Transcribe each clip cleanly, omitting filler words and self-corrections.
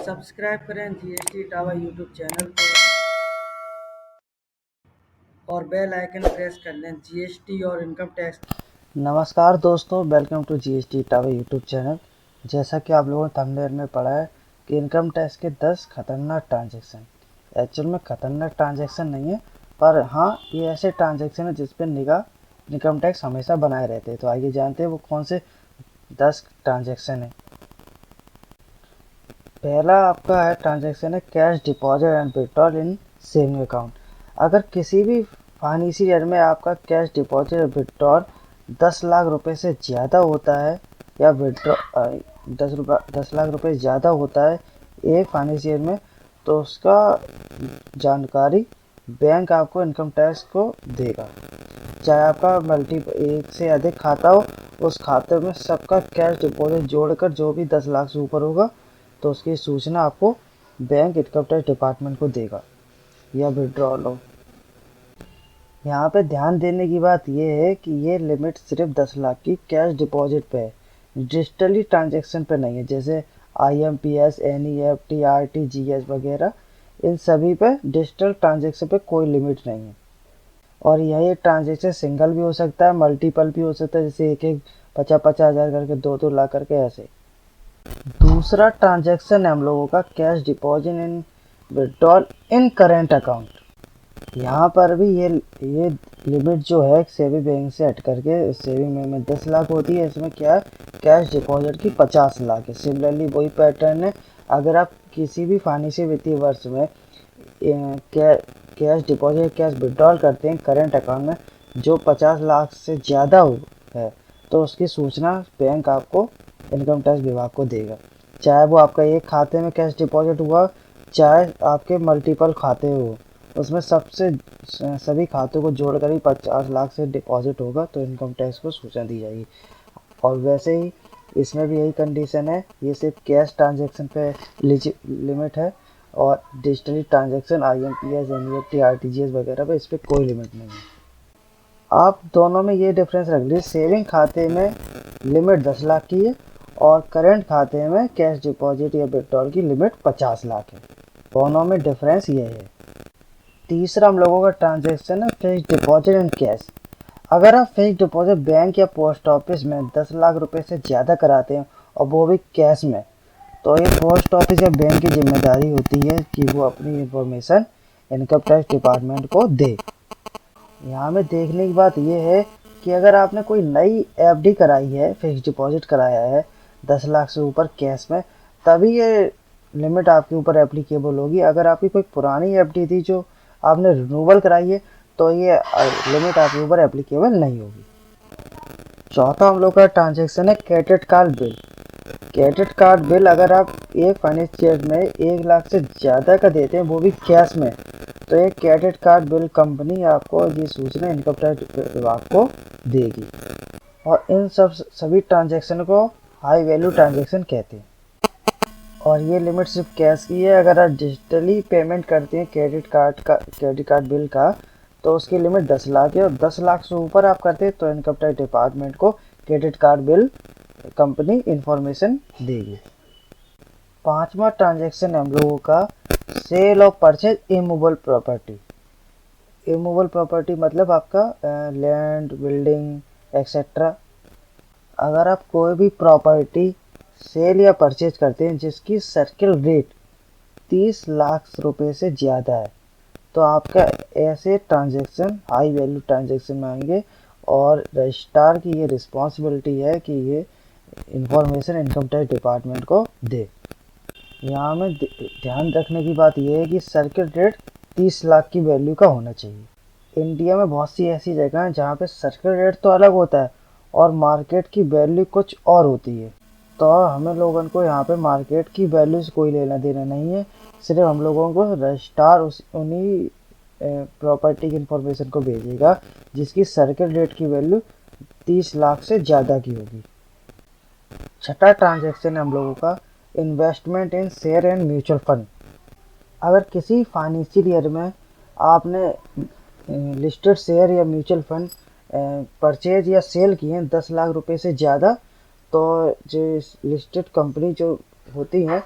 Subscribe करें GST tower YouTube channel को और बेल आइकन प्रेस कर लें जीएसटी और इनकम टैक्स। नमस्कार दोस्तों, welcome to GST tower YouTube channel. जैसा कि आप लोगों ने थंबनेल में पढ़ा है कि इनकम टैक्स के 10 खतरनाक ट्रांजैक्शन। एक्चुअल में खतरनाक ट्रांजैक्शन नहीं है, पर हाँ, ये ऐसे ट्रांजैक्शन है जिस पर निगाह इनकम टैक्स हमेशा बनाए रहते हैं। तो आइए जानते हैं वो कौन से 10 ट्रांजैक्शन है। पहला आपका है ट्रांजैक्शन है cash deposit and withdrawal in saving account. अगर किसी भी फाइनेंशियल ईयर में आपका कैश डिपॉजिट और विड्रॉल 10 लाख रुपए से ज़्यादा होता है या विड्रॉ 10 लाख रुपए ज़्यादा होता है एक फाइनेंशियल ईयर में, तो उसका जानकारी बैंक आपको इनकम टैक्स को देगा। चाहे आपका एक से अधिक खाता हो, उस खाते में सबका कैश डिपॉजिट जोड़कर जो भी 10 लाख से ऊपर होगा तो उसकी सूचना आपको बैंक इनकम टैक्स डिपार्टमेंट को देगा या विड्रॉल हो। यहाँ पे ध्यान देने की बात यह है कि ये लिमिट सिर्फ 10 लाख की कैश डिपॉजिट पे है, डिजिटली ट्रांजैक्शन पे नहीं है। जैसे IMPS, NEFT, RTGS वगैरह, इन सभी पे डिजिटल ट्रांजैक्शन पे कोई लिमिट नहीं है। और यह ट्रांजैक्शन सिंगल भी हो सकता है, मल्टीपल भी हो सकता है, जैसे एक 50-50 हज़ार करके 2-2 लाख करके ऐसे। दूसरा ट्रांजैक्शन है हम लोगों का cash deposit in withdrawal in current account. यहाँ पर भी ये लिमिट जो है सेविंग बैंक से हट करके सेविंग बैंक में 10 लाख होती है, इसमें क्या है कैश डिपॉजिट की 50 लाख है। सिमिलरली वही पैटर्न है। अगर आप किसी भी फाइनेंशियल वित्तीय वर्ष में कैश डिपॉजिट कैश विड्रॉल करते हैं करेंट अकाउंट में जो 50 लाख से ज़्यादा हो है, तो उसकी सूचना बैंक आपको इनकम टैक्स विभाग को देगा। चाहे वो आपका एक खाते में कैश डिपॉजिट हुआ, चाहे आपके मल्टीपल खाते हो, उसमें सभी खातों को जोड़कर ही 50 लाख से डिपॉजिट होगा तो इनकम टैक्स को सूचना दी जाएगी। और वैसे ही इसमें भी यही कंडीशन है, ये सिर्फ कैश ट्रांजैक्शन पे लिमिट है और digitally transaction IMPS, NEFT, RTGS वगैरह पे इस पर कोई लिमिट नहीं है। आप दोनों में ये डिफरेंस रख लीजिए, सेविंग खाते में लिमिट 10 लाख की है और करेंट खाते में कैश डिपॉजिट या विड्रॉल की लिमिट 50 लाख है। दोनों में डिफरेंस ये है। तीसरा हम लोगों का ट्रांजैक्शन है फिक्स्ड डिपॉजिट एंड कैश। अगर आप फिक्स्ड डिपॉजिट बैंक या पोस्ट ऑफिस में 10 लाख रुपए से ज़्यादा कराते हैं और वो भी कैश में, तो ये पोस्ट ऑफिस या बैंक की जिम्मेदारी होती है कि वो अपनी इंफॉर्मेशन इनकम टैक्स डिपार्टमेंट को दे। यहाँ में देखने की बात यह है कि अगर आपने कोई नई FD कराई है, फिक्स्ड डिपॉजिट कराया है 10 लाख से ऊपर कैश में, तभी ये लिमिट आपके ऊपर एप्लीकेबल होगी। अगर आपकी कोई पुरानी FD थी जो आपने रिन्यूअल कराई है तो ये लिमिट आपके ऊपर एप्लीकेबल नहीं होगी। चौथा हम लोग का ट्रांजैक्शन है credit card bill. Credit card bill अगर आप एक फाइनेंशियल में 1 लाख से ज़्यादा का देते हैं, वो भी कैश में, तो एक क्रेडिट कार्ड बिल कंपनी आपको ये सूचना इनकम टैक्स विभाग को देगी। और इन सभी ट्रांजैक्शन को हाई वैल्यू ट्रांजैक्शन कहते हैं। और ये लिमिट सिर्फ कैश की है। अगर आप डिजिटली पेमेंट करते हैं क्रेडिट कार्ड बिल का, तो उसकी लिमिट 10 लाख है और 10 लाख से ऊपर आप करते हैं तो इनकम टैक्स डिपार्टमेंट को credit card bill company information देगी। पांचवा ट्रांजैक्शन हम लोगों का सेल और purchase immovable property. Immovable property मतलब आपका लैंड, बिल्डिंग एक्सेट्रा। अगर आप कोई भी प्रॉपर्टी सेल या परचेज करते हैं जिसकी सर्किल रेट 30 लाख रुपए से ज़्यादा है, तो आपका ऐसे ट्रांजैक्शन हाई वैल्यू ट्रांजैक्शन में आएंगे और रजिस्ट्रार की ये रिस्पॉन्सिबिलिटी है कि ये इंफॉर्मेशन इनकम टैक्स डिपार्टमेंट को दे। यहाँ में ध्यान रखने की बात यह है कि सर्किल रेट 30 लाख की वैल्यू का होना चाहिए। इंडिया में बहुत सी ऐसी जगह हैं जहाँ पे सर्किल रेट तो अलग होता है और मार्केट की वैल्यू कुछ और होती है। तो हमें लोगों को यहाँ पे मार्केट की वैल्यू से कोई लेना देना नहीं है, सिर्फ हम लोगों को रजिस्ट्रार उन्हीं प्रॉपर्टी की इंफॉर्मेशन को भेजेगा जिसकी सर्किल रेट की वैल्यू 30 लाख से ज़्यादा की होगी। छठा ट्रांजैक्शन है हम लोगों का investment in share and mutual fund. अगर किसी फाइनेंशियल ईयर में आपने लिस्टेड शेयर या म्यूचुअल फंड परचेज या सेल किए हैं 10 लाख रुपए से ज़्यादा, तो जो लिस्टेड कंपनी जो होती हैं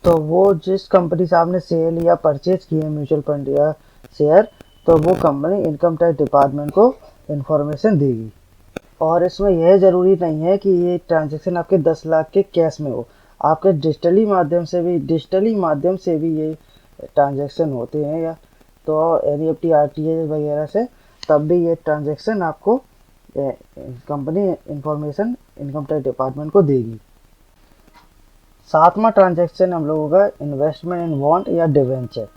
तो वो जिस कंपनी से आपने सेल या परचेज किए हैं म्यूचुअल फंड या शेयर, तो वो कंपनी इनकम टैक्स डिपार्टमेंट को इन्फॉर्मेशन देगी। और इसमें यह ज़रूरी नहीं है कि ये ट्रांजैक्शन आपके 10 लाख के कैश में हो, आपके डिजिटली माध्यम से भी ये ट्रांजैक्शन होते हैं, या तो NEFT RTGS वगैरह से, तब भी ये ट्रांजैक्शन आपको company information income tax department को देगी। 7वां ट्रांजैक्शन हम लोगों का इन्वेस्टमेंट इन बॉन्ड या डिवेंचर।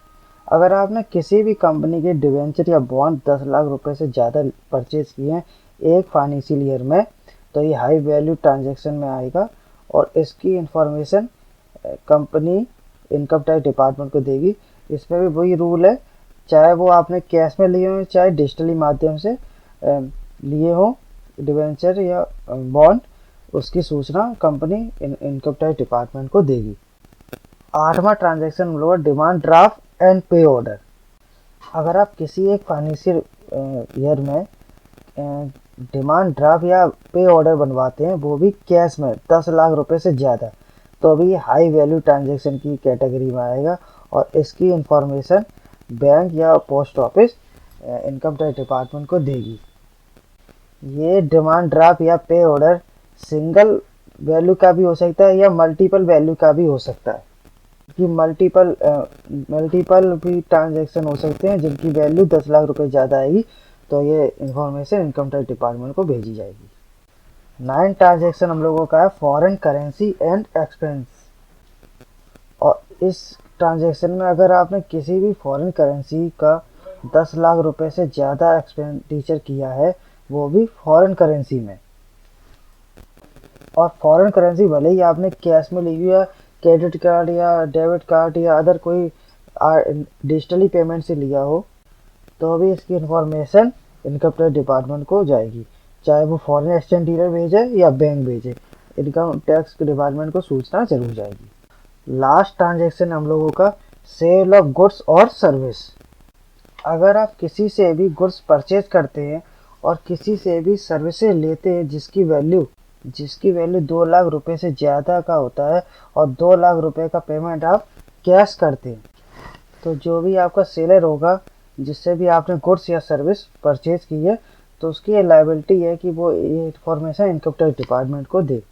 अगर आपने किसी भी कंपनी के डिवेंचर या बॉन्ड 10 लाख रुपए से ज़्यादा परचेज किए हैं एक फाइनेंशियल ईयर में, तो ये हाई वैल्यू ट्रांजैक्शन में आएगा और इसकी information company income tax department को देगी। इसमें भी वही रूल है, चाहे वो आपने कैश में लिए हों चाहे डिजिटली माध्यम से लिए हो डिवेंचर या बॉन्ड, उसकी सूचना कंपनी इनकम टैक्स डिपार्टमेंट को देगी। 8वां ट्रांजैक्शन हम लोग डिमांड ड्राफ्ट एंड पे ऑर्डर। अगर आप किसी एक फाइनेंशियल ईयर में डिमांड ड्राफ्ट या पे ऑर्डर बनवाते हैं, वो भी कैश में 10 लाख रुपए से ज़्यादा, तो अभी हाई वैल्यू ट्रांजैक्शन की कैटेगरी में आएगा और इसकी इंफॉर्मेशन बैंक या post office income tax department को देगी। ये डिमांड ड्राफ्ट या पे ऑर्डर सिंगल वैल्यू का भी हो सकता है या मल्टीपल वैल्यू का भी हो सकता है, कि मल्टीपल भी ट्रांजैक्शन हो सकते हैं जिनकी वैल्यू 10 लाख रुपए ज़्यादा आएगी, तो ये इंफॉर्मेशन इनकम टैक्स डिपार्टमेंट को भेजी जाएगी। 9 ट्रांजैक्शन हम लोगों का है फॉरेन करेंसी एंड एक्सपेंस। और इस ट्रांजैक्शन में अगर आपने किसी भी फॉरेन करेंसी का 10 लाख रुपए से ज़्यादा एक्सपेंडिचर किया है, वो भी फॉरेन करेंसी में, और फॉरेन करेंसी भले ही आपने कैश में ली हुई है, क्रेडिट कार्ड या डेबिट कार्ड या अदर कोई डिजिटली पेमेंट से लिया हो, तो भी इसकी इंफॉर्मेशन इनकम टैक्स डिपार्टमेंट को जाएगी, चाहे वो फॉरेन एक्सचेंज डीलर भेजे या बैंक भेजे, इनकम टैक्स डिपार्टमेंट को सूचना जरूर जाएगी। लास्ट ट्रांजैक्शन हम लोगों का सेल ऑफ गुड्स और सर्विस। अगर आप किसी से भी गुड्स परचेज करते हैं और किसी से भी सर्विसेज लेते हैं जिसकी वैल्यू 2 लाख रुपए से ज़्यादा का होता है और 2 लाख रुपए का पेमेंट आप कैश करते हैं, तो जो भी आपका सेलर होगा जिससे भी आपने गुड्स या सर्विस परचेज की है, तो उसकी ये लायबिलिटी है कि वो ये इंफॉर्मेशन इनकम टैक्स डिपार्टमेंट को दे।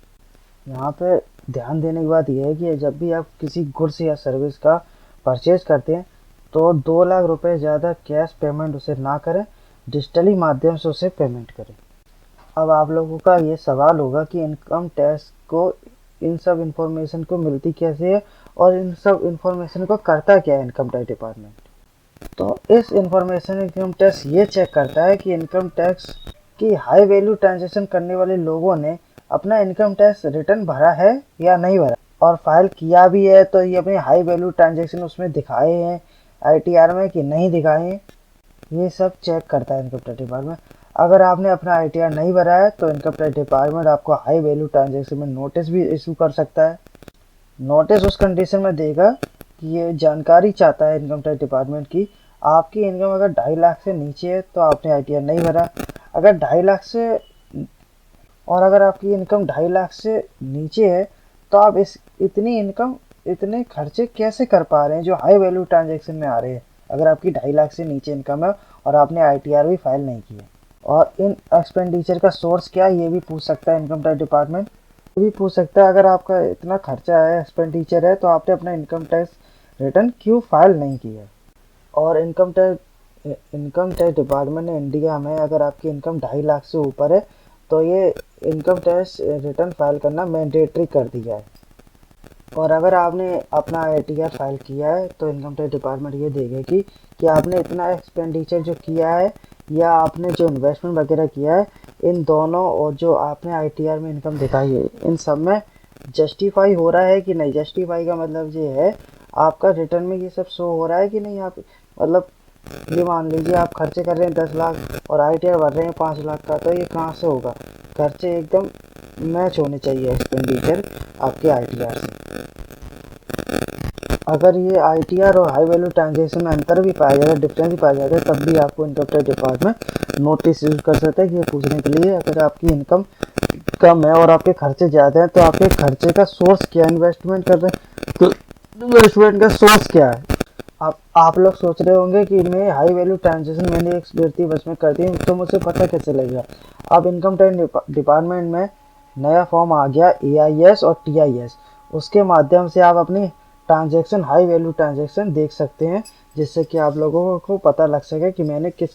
यहाँ पे ध्यान देने की बात यह है कि जब भी आप किसी गुड्स या सर्विस का परचेज करते हैं, तो 2 लाख रुपए ज़्यादा कैश पेमेंट उसे ना करें, डिजिटली माध्यम से उसे पेमेंट करें। अब आप लोगों का ये सवाल होगा कि इनकम टैक्स को इन सब इंफॉर्मेशन को मिलती कैसे है और इन सब इंफॉर्मेशन को करता क्या है इनकम टैक्स डिपार्टमेंट। तो इस इंफॉर्मेशन इनकम टैक्स ये चेक करता है कि इनकम टैक्स की हाई वैल्यू ट्रांजैक्शन करने वाले लोगों ने अपना इनकम टैक्स रिटर्न भरा है या नहीं भरा, और फाइल किया भी है तो ये अपने हाई वैल्यू ट्रांजैक्शन उसमें दिखाए हैं ITR में कि नहीं दिखाए हैं, ये सब चेक करता है इनकम टैक्स डिपार्टमेंट। अगर आपने अपना ITR नहीं भरा है तो इनकम टैक्स डिपार्टमेंट आपको हाई वैल्यू ट्रांजैक्शन में नोटिस भी इशू कर सकता है। नोटिस उस कंडीशन में देगा कि ये जानकारी चाहता है इनकम टैक्स डिपार्टमेंट की आपकी इनकम अगर 2.5 लाख से नीचे है तो आपने ITR नहीं भरा, अगर 2.5 लाख से, और अगर आपकी इनकम 2.5 लाख से नीचे है तो आप इतने खर्चे कैसे कर पा रहे हैं जो हाई वैल्यू ट्रांजैक्शन में आ रहे हैं, अगर आपकी 2.5 लाख से नीचे इनकम है और आपने ITR भी फाइल नहीं की है। और इन एक्सपेंडिचर का सोर्स क्या है ये भी पूछ सकता है इनकम टैक्स डिपार्टमेंट। ये भी पूछ सकता है अगर आपका इतना खर्चा है, एक्सपेंडिचर है, तो आपने अपना इनकम टैक्स रिटर्न क्यों फाइल नहीं किया। और इनकम टैक्स डिपार्टमेंट ने इंडिया में अगर आपकी इनकम 2.5 लाख से ऊपर है तो ये इनकम टैक्स रिटर्न फाइल करना मैंडेटरी कर दिया है। और अगर आपने अपना ITR फाइल किया है तो इनकम टैक्स डिपार्टमेंट ये देखेगी कि आपने इतना एक्सपेंडिचर जो किया है या आपने जो इन्वेस्टमेंट वगैरह किया है, इन दोनों और जो आपने ITR में इनकम दिखाई है, इन सब में जस्टिफाई हो रहा है कि नहीं। जस्टिफाई का मतलब ये है आपका रिटर्न में ये सब शो हो रहा है कि नहीं। आप मतलब ये मान लीजिए आप खर्चे कर रहे हैं 10 लाख और ITR भर रहे हैं 5 लाख का, तो ये कहाँ से होगा। खर्चे एकदम मैच होने चाहिए एक्सपेंडिचर आपके ITR से। अगर ये ITR और हाई वैल्यू ट्रांजैक्शन में अंतर भी पाया जाता है, डिफरेंस भी पाया जाता है, तब भी आपको income tax department notice use कर सकता है कि ये पूछने के लिए अगर आपकी इनकम कम है और आपके खर्चे ज़्यादा हैं तो आपके खर्चे का सोर्स क्या, इन्वेस्टमेंट कर रहे हैं तो इन्वेस्टमेंट का सोर्स क्या है। आप लोग सोच रहे होंगे कि मैं हाई वैल्यू ट्रांजेक्शन मैंने एक व्यक्ति बस में करती हूँ तो मुझे पता कैसे लगेगा। अब इनकम टैक्स डिपार्टमेंट में नया फॉर्म आ गया AIS और TIS, उसके माध्यम से आप अपनी ट्रांजैक्शन हाई वैल्यू ट्रांजैक्शन देख सकते हैं, जिससे कि आप लोगों को पता लग सके कि मैंने किस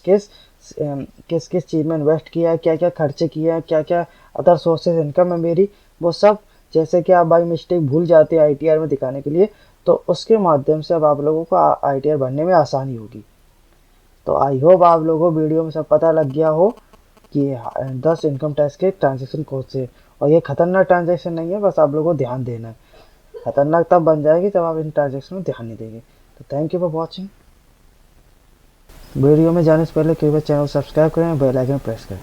किस चीज़ में इन्वेस्ट किया है, क्या क्या खर्चे किए हैं, क्या क्या अदर सोर्सेज इनकम है मेरी, वो सब। जैसे कि आप बाई मिस्टेक भूल जाते हैं ITR में दिखाने के लिए, तो उसके माध्यम से अब आप लोगों को ITR भरने में आसानी होगी। तो आई होप आप लोगों को वीडियो में सब पता लग गया हो कि 10 इनकम टैक्स के ट्रांजेक्शन कौन से। और ये खतरनाक ट्रांजेक्शन नहीं है, बस आप लोगों को ध्यान देना है। खतरनाक तब बन जाएगी जब आप इन ट्रांजेक्शन में ध्यान नहीं देंगे। तो thank you for watching. Video में जाने से पहले कृपया चैनल सब्सक्राइब करें और बेल आइकन प्रेस करें।